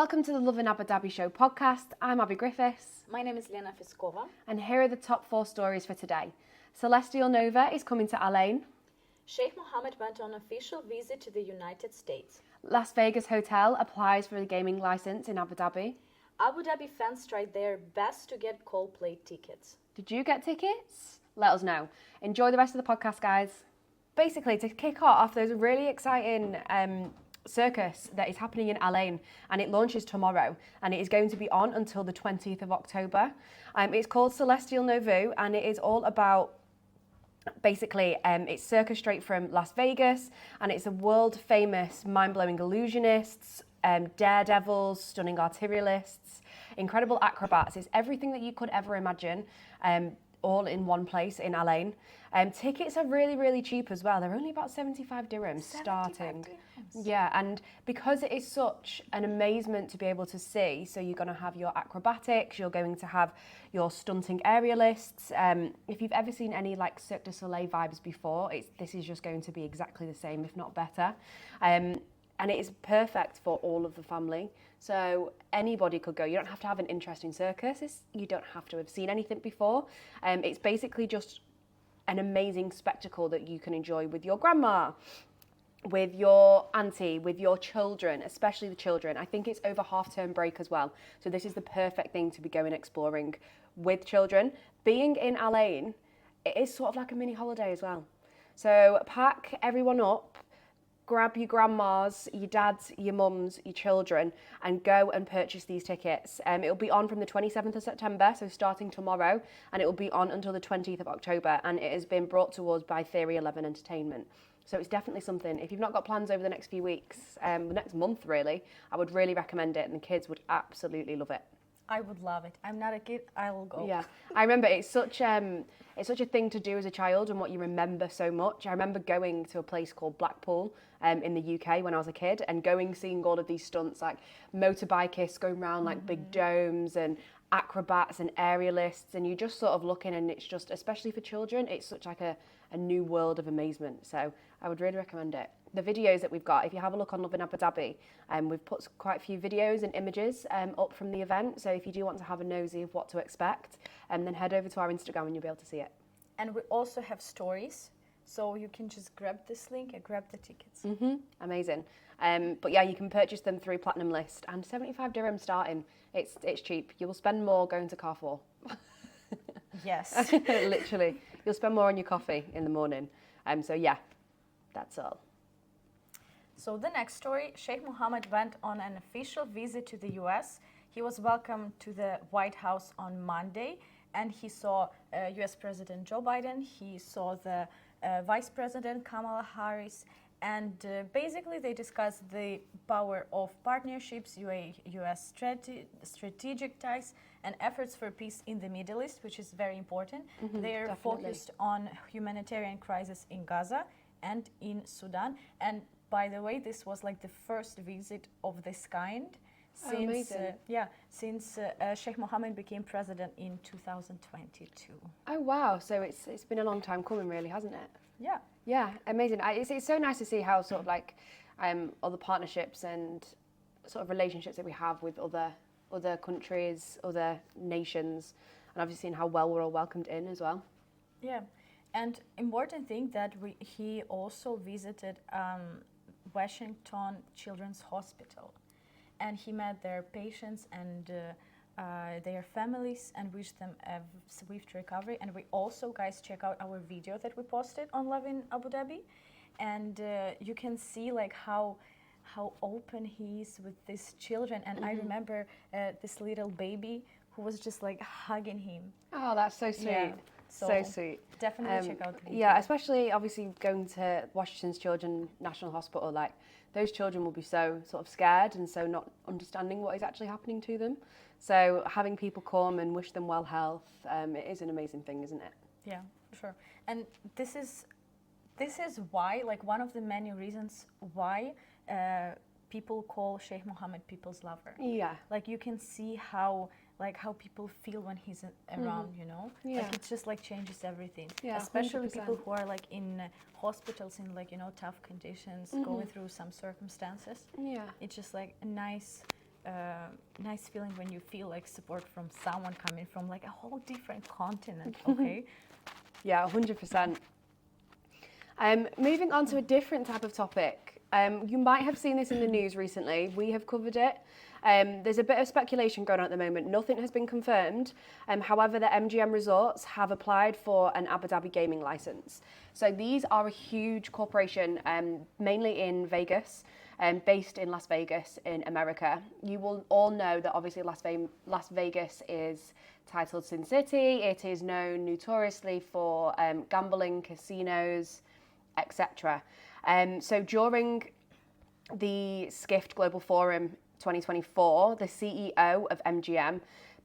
Welcome to the Lovin Abu Dhabi Show podcast. I'm Abby Griffiths. My name is Lena Fiskova. And here are the top 4 stories for today. Celestia Nouveau is coming to Al Ain. Sheikh Mohammed went on official visit to the United States. Las Vegas Hotel applies for a gaming license in Abu Dhabi. Abu Dhabi fans tried their best to get Coldplay tickets. Did you get tickets? Let us know. Enjoy the rest of the podcast, guys. Basically, to kick off, there's a really exciting circus that is happening in Al Ain, and it launches tomorrow, and it is going to be on until the 20th of October. It's called Celestia Nouveau, and it is all about basically it's circus straight from Las Vegas, and it's a world famous mind-blowing illusionists, daredevils, stunning arterialists, incredible acrobats. It's everything that you could ever imagine, all in one place in Al Ain. Tickets are really, really cheap as well. They're only about 75 dirhams starting. Yeah, and because it is such an amazement to be able to see, so you're going to have your acrobatics, you're going to have your stunting aerialists. If you've ever seen any like Cirque du Soleil vibes before, this is just going to be exactly the same, if not better. And it is perfect for all of the family. So anybody could go. You don't have to have an interest in circus. You don't have to have seen anything before. It's basically just an amazing spectacle that you can enjoy with your grandma, with your auntie, with your children, especially the children. I think it's over half-term break as well. So this is the perfect thing to be going exploring with children. Being in Al Ain, it is sort of like a mini holiday as well. So pack everyone up, grab your grandmas, your dads, your mums, your children, and go and purchase these tickets. It'll be on from the 27th of September, so starting tomorrow, and it will be on until the 20th of October, and it has been brought to us by Theory 11 Entertainment. So it's definitely something, if you've not got plans over the next few weeks, the next month really, I would really recommend it, and the kids would absolutely love it. I would love it. I'm not a kid, I will go. Yeah, I remember it's such a thing to do as a child and what you remember so much. I remember going to a place called Blackpool in the UK when I was a kid and seeing all of these stunts like motorbikists going around like big domes and acrobats and aerialists, and you're just sort of looking, and it's just, especially for children, it's such like a new world of amazement. So I would really recommend it. The videos that we've got, if you have a look on Lovin Abu Dhabi, we've put quite a few videos and images up from the event. So if you do want to have a nosy of what to expect, then head over to our Instagram and you'll be able to see it. And we also have stories, so you can just grab this link and grab the tickets. Amazing. But yeah, you can purchase them through Platinum List, and 75 dirham starting. It's cheap. You will spend more going to Carrefour. Yes. Literally. You'll spend more on your coffee in the morning. So yeah, that's all. So the next story, Sheikh Mohammed went on an official visit to the US. He was welcomed to the White House on Monday, and he saw US President Joe Biden. He saw the Vice President Kamala Harris, and basically they discussed the power of partnerships, US strategic ties, and efforts for peace in the Middle East, which is very important. They're definitely focused on humanitarian crisis in Gaza and in Sudan. And by the way, this was like the first visit of this kind since Sheikh Mohammed became president in 2022. Oh wow! So it's been a long time coming, really, hasn't it? Yeah. Yeah, amazing. It's so nice to see how sort of like other partnerships and sort of relationships that we have with other countries, other nations, and obviously seeing how well we're all welcomed in as well. Yeah, and important thing that he also visited Washington Children's Hospital, and he met their patients and their families and wished them a swift recovery. And we also, guys, check out our video that we posted on Lovin Abu Dhabi, and you can see like how open he is with these children. And I remember this little baby who was just like hugging him. Oh, that's so sweet. Yeah. So sweet. Definitely check out the video. Yeah, especially obviously going to Washington's Children's National Hospital, like those children will be so sort of scared and so not understanding what is actually happening to them. So having people come and wish them well health, it is an amazing thing, isn't it? Yeah, sure. And this is why, like, one of the many reasons why people call Sheikh Mohammed people's lover. Yeah. Like, you can see how people feel when he's around, you know? Yeah. Like, it just, like, changes everything. Yeah, especially 100%. people who are, like, in hospitals in, like, you know, tough conditions, going through some circumstances. Yeah. It's just, like, a nice nice feeling when you feel like support from someone coming from like a whole different continent. Okay. Yeah, 100%. Moving on to a different type of topic. You might have seen this in the news recently. We have covered it. There's a bit of speculation going on at the moment. Nothing has been confirmed. However, the MGM Resorts have applied for an Abu Dhabi gaming license. So these are a huge corporation, mainly in Vegas, based in Las Vegas in America. You will all know that obviously Las Vegas is titled Sin City. It is known notoriously for gambling, casinos, etc. So during the Skift Global Forum 2024, the CEO of MGM,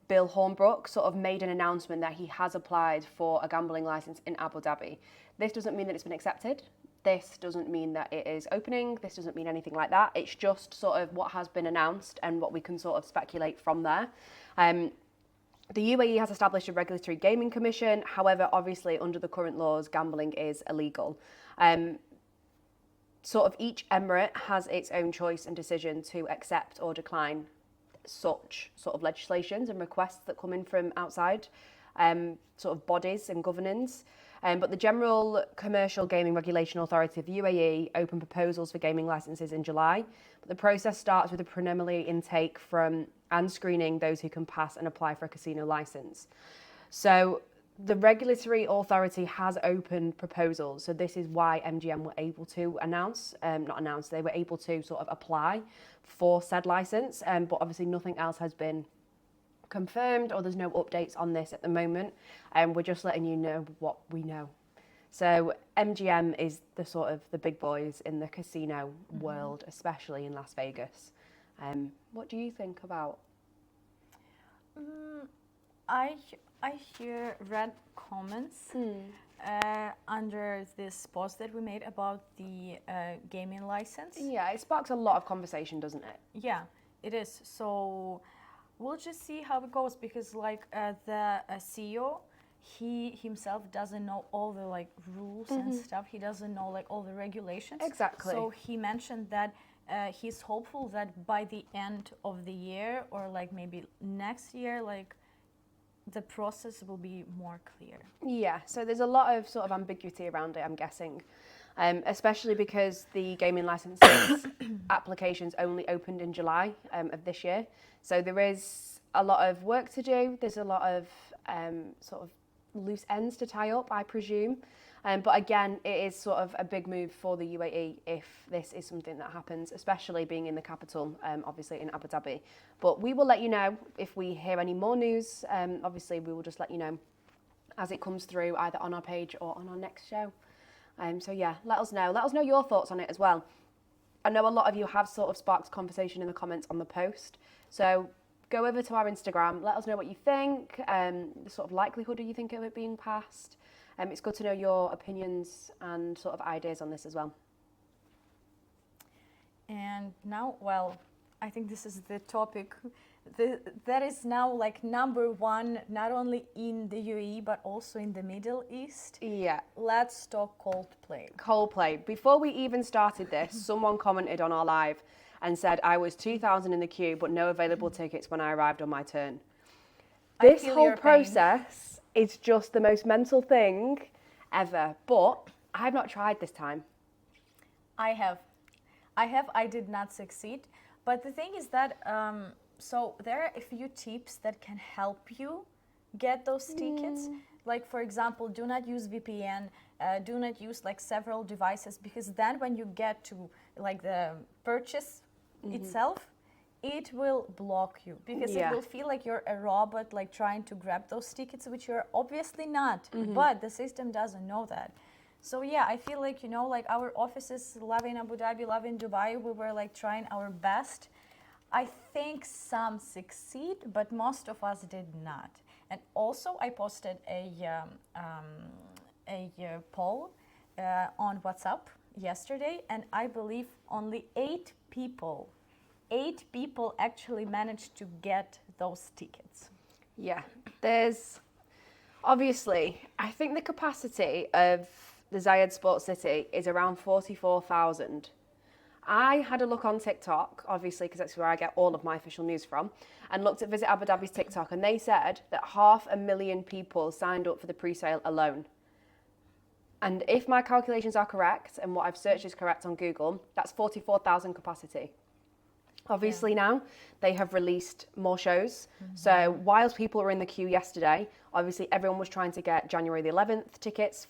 Bill Hornbrook, sort of made an announcement that he has applied for a gambling license in Abu Dhabi. This doesn't mean that it's been accepted. This doesn't mean that it is opening. This doesn't mean anything like that. It's just sort of what has been announced and what we can sort of speculate from there. The UAE has established a regulatory gaming commission. However, obviously, under the current laws, gambling is illegal. Sort of each emirate has its own choice and decision to accept or decline such sort of legislations and requests that come in from outside sort of bodies and governance. But the General Commercial Gaming Regulation Authority of the UAE opened proposals for gaming licenses in July. But the process starts with a preliminary intake from and screening those who can pass and apply for a casino license. So the regulatory authority has opened proposals. So this is why MGM were able to they were able to sort of apply for said license. But obviously nothing else has been confirmed or there's no updates on this at the moment. We're just letting you know what we know. So MGM is the sort of the big boys in the casino world, especially in Las Vegas. What do you think about? I read comments under this post that we made about the gaming license. Yeah, it sparks a lot of conversation, doesn't it? Yeah, it is. So we'll just see how it goes because like the CEO, he himself doesn't know all the like rules and stuff. He doesn't know like all the regulations. Exactly. So he mentioned that he's hopeful that by the end of the year or like maybe next year, like the process will be more clear. Yeah, so there's a lot of sort of ambiguity around it, I'm guessing, especially because the gaming licenses applications only opened in July of this year. So there is a lot of work to do. There's a lot of sort of loose ends to tie up, I presume. But again, it is sort of a big move for the UAE if this is something that happens, especially being in the capital, obviously in Abu Dhabi. But we will let you know if we hear any more news. Obviously, we will just let you know as it comes through, either on our page or on our next show. So yeah, let us know. Let us know your thoughts on it as well. I know a lot of you have sort of sparked conversation in the comments on the post. So go over to our Instagram. Let us know what you think, the sort of likelihood you think of it being passed. It's good to know your opinions and sort of ideas on this as well. And now, well, I think this is the topic that is now like number one, not only in the UAE, but also in the Middle East. Yeah. Let's talk Coldplay. Coldplay. Before we even started this, someone commented on our live and said, I was 2,000 in the queue, but no available tickets when I arrived on my turn. This whole process is just the most mental thing ever, but I've not tried this time. I have. I did not succeed. But the thing is that, so there are a few tips that can help you get those tickets. Like, for example, do not use VPN, do not use like several devices, because then when you get to like the purchase itself, it will block you because it will feel like you're a robot, like trying to grab those tickets, which you're obviously not, but the system doesn't know that. So yeah, I feel like, you know, like our offices, Lovin Abu Dhabi, Lovin Dubai, we were like trying our best. I think some succeed, but most of us did not. And also I posted a poll on WhatsApp yesterday, and I believe only 8 people actually managed to get those tickets. Yeah, there's obviously, I think the capacity of the Zayed Sports City is around 44,000. I had a look on TikTok, obviously, because that's where I get all of my official news from, and looked at Visit Abu Dhabi's TikTok, and they said that 500,000 people signed up for the pre-sale alone. And if my calculations are correct, and what I've searched is correct on Google, that's 44,000 capacity. Obviously now, they have released more shows. So whilst people were in the queue yesterday, obviously everyone was trying to get January the 11th tickets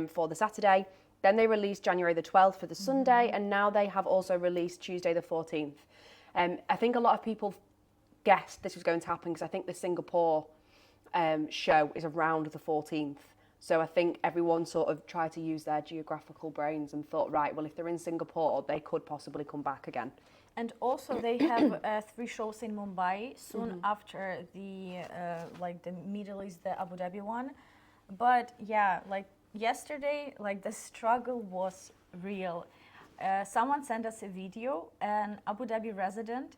for the Saturday. Then they released January the 12th for the Sunday, and now they have also released Tuesday the 14th. I think a lot of people guessed this was going to happen because I think the Singapore show is around the 14th. So I think everyone sort of tried to use their geographical brains and thought, right, well, if they're in Singapore, they could possibly come back again. And also they have 3 shows in Mumbai soon after the the Middle East, the Abu Dhabi one. But yeah, like yesterday, like the struggle was real. Someone sent us a video, an Abu Dhabi resident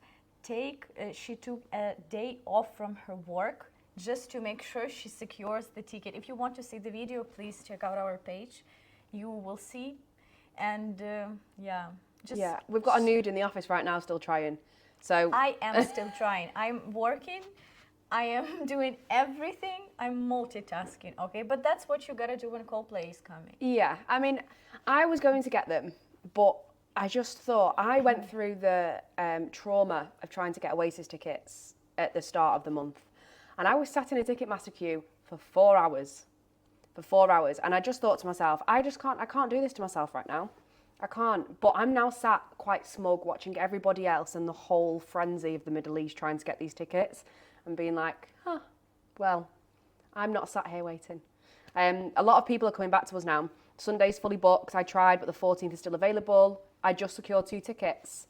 she took a day off from her work just to make sure she secures the ticket. If you want to see the video, please check out our page. You will see. And we've got a nude in the office right now still trying. So I am still trying. I'm working. I am doing everything. I'm multitasking, okay? But that's what you gotta do when Coldplay is coming. Yeah, I mean, I was going to get them, but I just thought, I went through the trauma of trying to get Oasis tickets at the start of the month. And I was sat in a Ticketmaster queue for 4 hours. And I just thought to myself, I can't do this to myself right now. I can't. But I'm now sat quite smug watching everybody else and the whole frenzy of the Middle East trying to get these tickets and being like, well, I'm not sat here waiting. A lot of people are coming back to us now. Sunday's fully booked. I tried, but the 14th is still available. I just secured 2 tickets.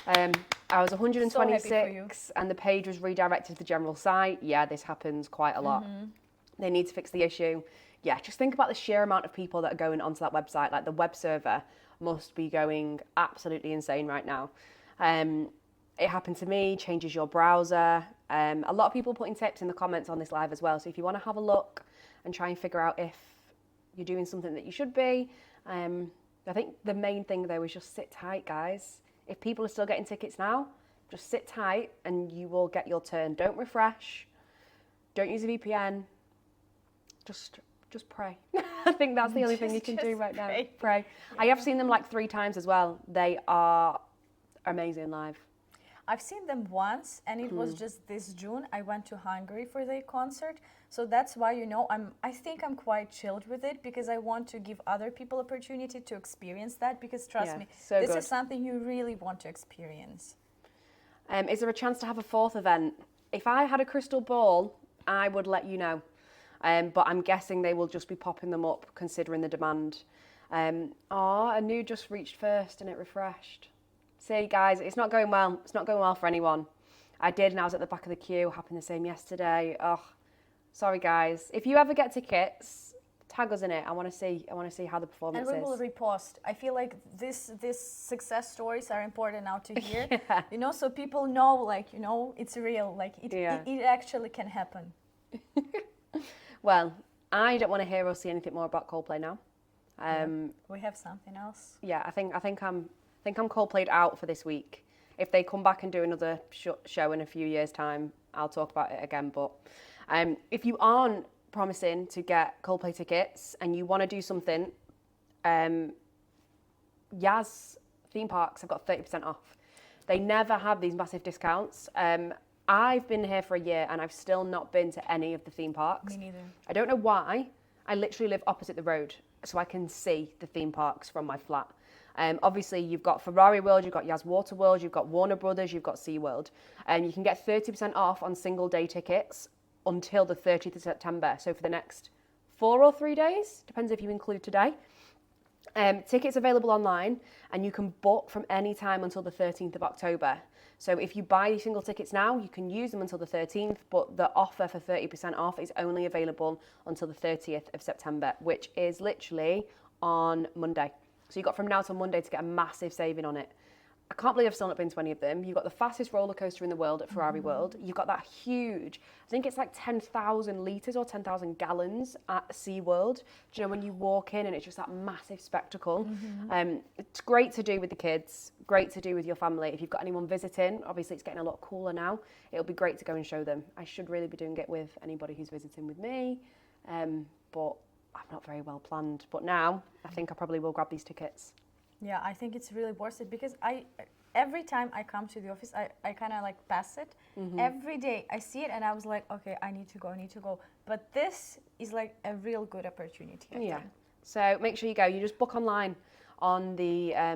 I was 126 and the page was redirected to the general site. Yeah, this happens quite a lot. They need to fix the issue. Yeah, just think about the sheer amount of people that are going onto that website. Like the web server must be going absolutely insane right now. It happened to me, changes your browser. A lot of people putting tips in the comments on this live as well. So if you want to have a look and try and figure out if you're doing something that you should be, I think the main thing though is just sit tight, guys. If people are still getting tickets now, just sit tight and you will get your turn. Don't refresh. Don't use a VPN. Just pray. I think that's the only thing you can do right now. Pray. Yeah. I have seen them like 3 times as well. They are amazing live. I've seen them once, and it was just this June. I went to Hungary for their concert. So that's why, I think I'm quite chilled with it because I want to give other people opportunity to experience that because trust me, this is something you really want to experience. Is there a chance to have a 4th event? If I had a crystal ball, I would let you know. But I'm guessing they will just be popping them up considering the demand. A nude just reached first and it refreshed. See, guys, it's not going well. It's not going well for anyone. I did, and I was at the back of the queue. Happened the same yesterday. Sorry, guys. If you ever get tickets, tag us in it. I want to see how the performance is. And we will repost. I feel like these success stories are important now to hear. Yeah. So people know, it's real. It actually can happen. Well, I don't want to hear or see anything more about Coldplay now. We have something else. Yeah, I think I'm Coldplayed out for this week. If they come back and do another show in a few years' time, I'll talk about it again. But if you aren't promising to get Coldplay tickets and you want to do something, Yas theme parks have got 30% off. They never have these massive discounts. I've been here for a year and I've still not been to any of the theme parks. Me neither. I don't know why. I literally live opposite the road, so I can see the theme parks from my flat. Obviously, you've got Ferrari World, you've got Yas Water World, you've got Warner Brothers, you've got SeaWorld. You can get 30% off on single day tickets until the 30th of September. So for the next 4 or 3 days, depends if you include today. Tickets available online and you can book from any time until the 13th of October. So if you buy these single tickets now, you can use them until the 13th, but the offer for 30% off is only available until the 30th of September, which is literally on Monday. So you've got from now till Monday to get a massive saving on it. I can't believe I've still not been to any of them. You've got the fastest roller coaster in the world at Ferrari World. You've got that huge, I think it's like 10,000 litres or 10,000 gallons at SeaWorld. Do you know when you walk in and it's just that massive spectacle? It's great to do with the kids, great to do with your family. If you've got anyone visiting, obviously it's getting a lot cooler now. It'll be great to go and show them. I should really be doing it with anybody who's visiting with me, but I'm not very well planned. But now I think I probably will grab these tickets. Yeah, I think it's really worth it because every time I come to the office, I kind of like pass it. Every day I see it and I was like, okay, I need to go. But this is like a real good opportunity, I think. So make sure you go. You just book online on the, I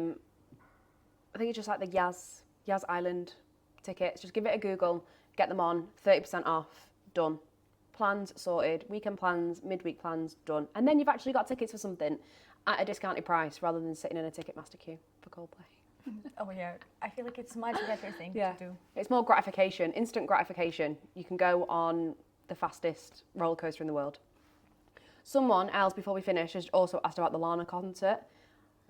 think it's just like the Yas Island tickets. Just give it a Google, get them on, 30% off, done. Plans sorted, weekend plans, midweek plans, done. And then you've actually got tickets for something at a discounted price rather than sitting in a Ticketmaster queue for Coldplay. Oh yeah, I feel like it's a much better thing to do. It's more gratification, instant gratification. You can go on the fastest roller coaster in the world. Someone else, before we finish, has also asked about the Lana concert.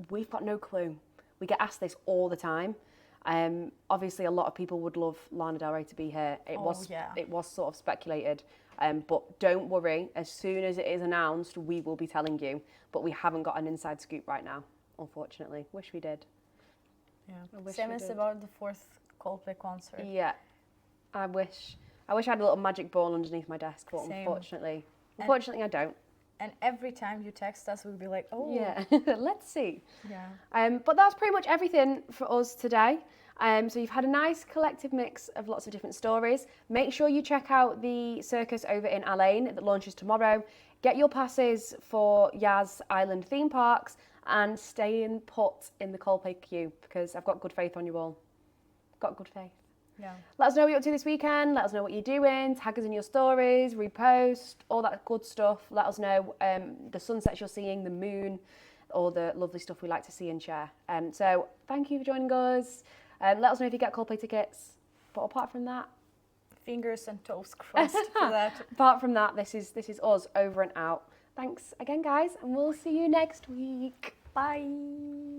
We've got no clue. We get asked this all the time. Obviously, a lot of people would love Lana Del Rey to be here. It was sort of speculated. But don't worry, as soon as it is announced, we will be telling you. But we haven't got an inside scoop right now, unfortunately. Wish we did. Yeah. Same as about the 4th Coldplay concert. Yeah. I wish I had a little magic ball underneath my desk, but unfortunately I don't. And every time you text us, we'll be like, oh. Yeah, let's see. Yeah. But that's pretty much everything for us today. So you've had a nice collective mix of lots of different stories. Make sure you check out the circus over in Alain that launches tomorrow. Get your passes for Yas Island theme parks and stay put in the Coldplay queue because I've got good faith on you all. Got good faith. Yeah. Let us know what you're up to this weekend. Let us know what you're doing. Tag us in your stories, repost, all that good stuff. Let us know the sunsets you're seeing, the moon, all the lovely stuff we like to see and share. So thank you for joining us. Let us know if you get Coldplay tickets. But apart from that, fingers and toes crossed for that. Apart from that, this is us over and out. Thanks again, guys, and we'll see you next week. Bye.